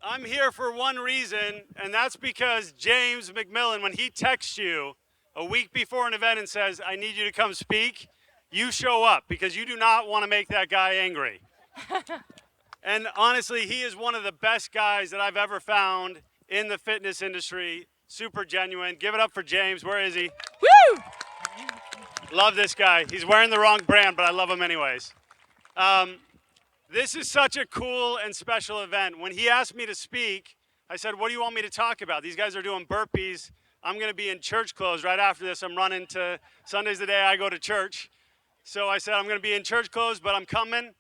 I'm here for one reason, and that's because James McMillan, when he texts you a week before an event and says, I need you to come speak, you show up because you do not want to make that guy angry. And honestly, he is one of the best guys that I've ever found in the fitness industry. Super genuine. Give it up for James. Where is he? Woo! Love this guy. He's wearing the wrong brand, but I love him anyways. This is such a cool and special event. When he asked me to speak, I said, what do you want me to talk about? These guys are doing burpees. I'm going to be in church clothes right after this. I'm running to Sunday's the day I go to church. So I said, I'm going to be in church clothes, but I'm coming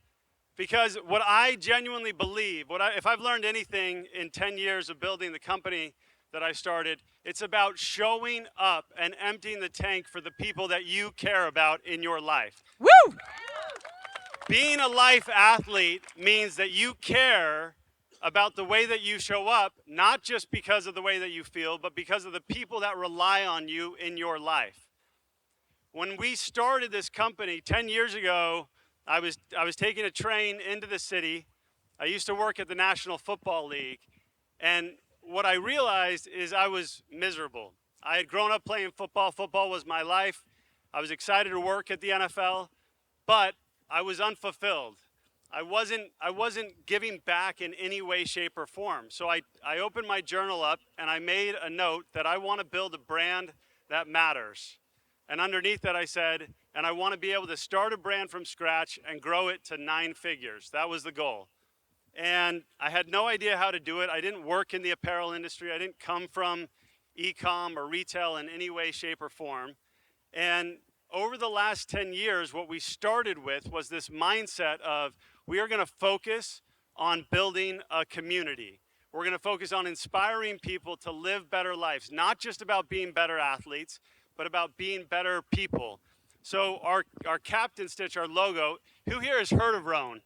because what I genuinely believe, if I've learned anything in 10 years of building the company that I started, it's about showing up and emptying the tank for the people that you care about in your life. Woo! Being a life athlete means that you care about the way that you show up, not just because of the way that you feel, but because of the people that rely on you in your life. When we started this company 10 years ago, I was taking a train into the city. I used to work at the National Football League, and what I realized is I was miserable. I had grown up playing football. Football was my life. I was excited to work at the NFL, but I was unfulfilled. I wasn't giving back in any way, shape, or form. So I opened my journal up and I made a note that I want to build a brand that matters. And underneath that I said, and I want to be able to start a brand from scratch and grow it to 9 figures. That was the goal. And I had no idea how to do it. I didn't work in the apparel industry. I didn't come from e-com or retail in any way, shape, or form. And over the last 10 years, what we started with was this mindset of we are going to focus on building a community. We're going to focus on inspiring people to live better lives, not just about being better athletes, but about being better people. So our captain stitch, our logo, who here has heard of Rhone?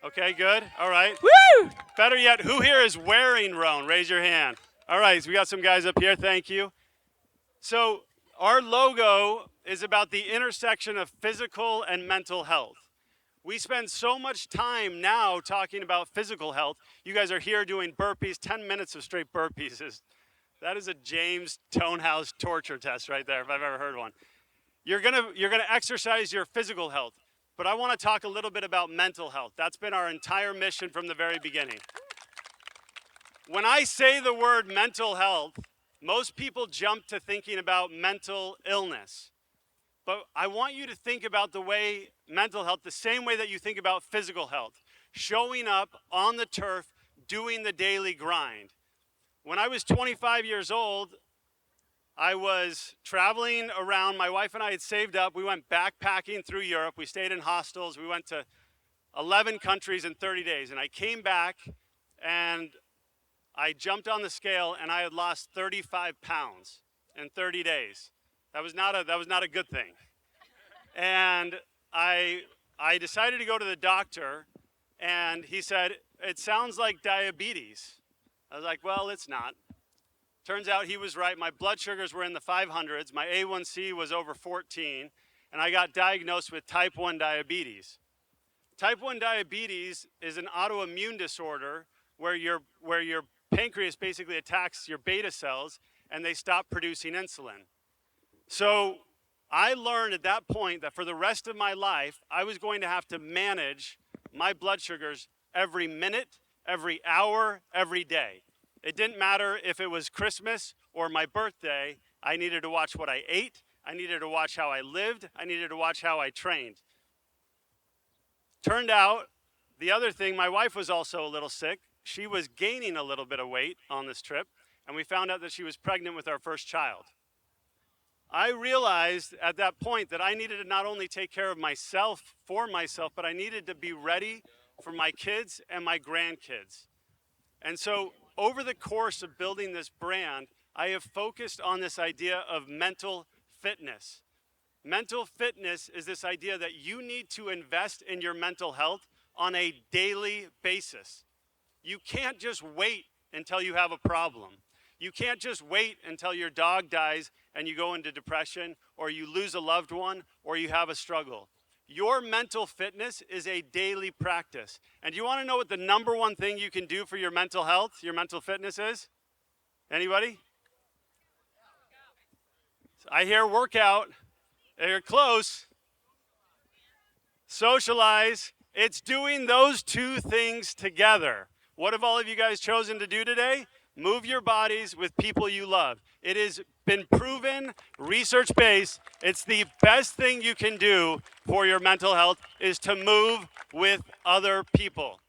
Okay, good. All right. Woo! Better yet, who here is wearing Rhone? Raise your hand. All right, so we got some guys up here. Thank you. So our logo is about the intersection of physical and mental health. We spend so much time now talking about physical health. You guys are here doing burpees, 10 minutes of straight burpees. That is a James Tonehouse torture test right there, if I've ever heard one. You're gonna exercise your physical health, but I want to talk a little bit about mental health. That's been our entire mission from the very beginning. When I say the word mental health, most people jump to thinking about mental illness. But I want you to think about the way mental health, the same way that you think about physical health, showing up on the turf, doing the daily grind. When I was 25 years old, I was traveling around. My wife and I had saved up. We went backpacking through Europe. We stayed in hostels. We went to 11 countries in 30 days. And I came back and I jumped on the scale and I had lost 35 pounds in 30 days. That was not a good thing. And I decided to go to the doctor, and he said, it sounds like diabetes. I was like, well, it's not. Turns out he was right. My blood sugars were in the 500s. My A1C was over 14, and I got diagnosed with type 1 diabetes. Type 1 diabetes is an autoimmune disorder where your pancreas basically attacks your beta cells, and they stop producing insulin. So I learned at that point that for the rest of my life, I was going to have to manage my blood sugars every minute, every hour, every day. It didn't matter if it was Christmas or my birthday. I needed to watch what I ate. I needed to watch how I lived. I needed to watch how I trained. Turned out, the other thing, my wife was also a little sick. She was gaining a little bit of weight on this trip, and we found out that she was pregnant with our first child. I realized at that point that I needed to not only take care of myself, but I needed to be ready for my kids and my grandkids. And so over the course of building this brand, I have focused on this idea of mental fitness. Mental fitness is this idea that you need to invest in your mental health on a daily basis. You can't just wait until you have a problem. You can't just wait until your dog dies and you go into depression, or you lose a loved one, or you have a struggle. Your mental fitness is a daily practice. And you want to know what the number one thing you can do for your mental health, your mental fitness is? Anybody? I hear workout. You're close. Socialize. It's doing those two things together. What have all of you guys chosen to do today? Move your bodies with people you love. It has been proven, research-based, it's the best thing you can do for your mental health is to move with other people.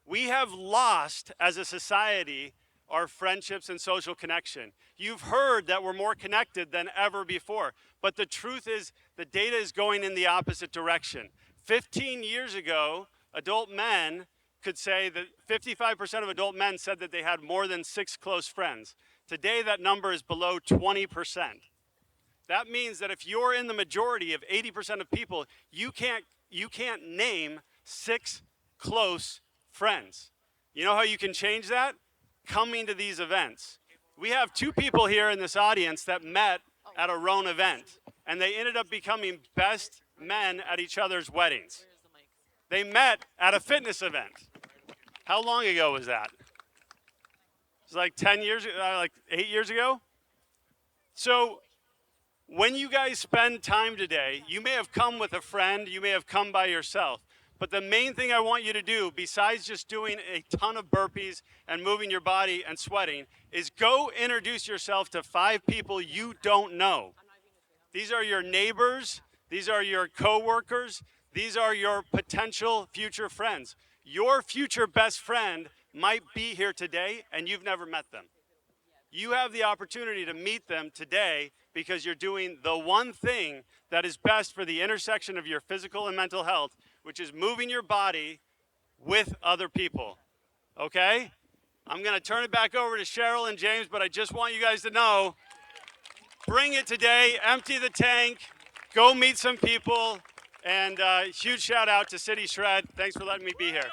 We have lost, as a society, our friendships and social connection. You've heard that we're more connected than ever before, but the truth is the data is going in the opposite direction. 15 years ago, adult men could say that 55% of adult men said that they had more than 6 close friends. Today, that number is below 20%. That means that if you're in the majority of 80% of people, you can't name 6 close friends. You know how you can change that? Coming to these events. We have 2 people here in this audience that met at a Rhone event, and they ended up becoming best men at each other's weddings. They met at a fitness event. How long ago was that? It was like 10 years, like 8 years ago? So when you guys spend time today, you may have come with a friend, you may have come by yourself, but the main thing I want you to do, besides just doing a ton of burpees and moving your body and sweating, is go introduce yourself to 5 people you don't know. These are your neighbors, these are your coworkers, these are your potential future friends. Your future best friend might be here today and you've never met them. You have the opportunity to meet them today because you're doing the one thing that is best for the intersection of your physical and mental health, which is moving your body with other people, okay? I'm gonna turn it back over to Cheryl and James, but I just want you guys to know, bring it today, empty the tank, go meet some people, and huge shout out to City Shred. Thanks for letting me be here.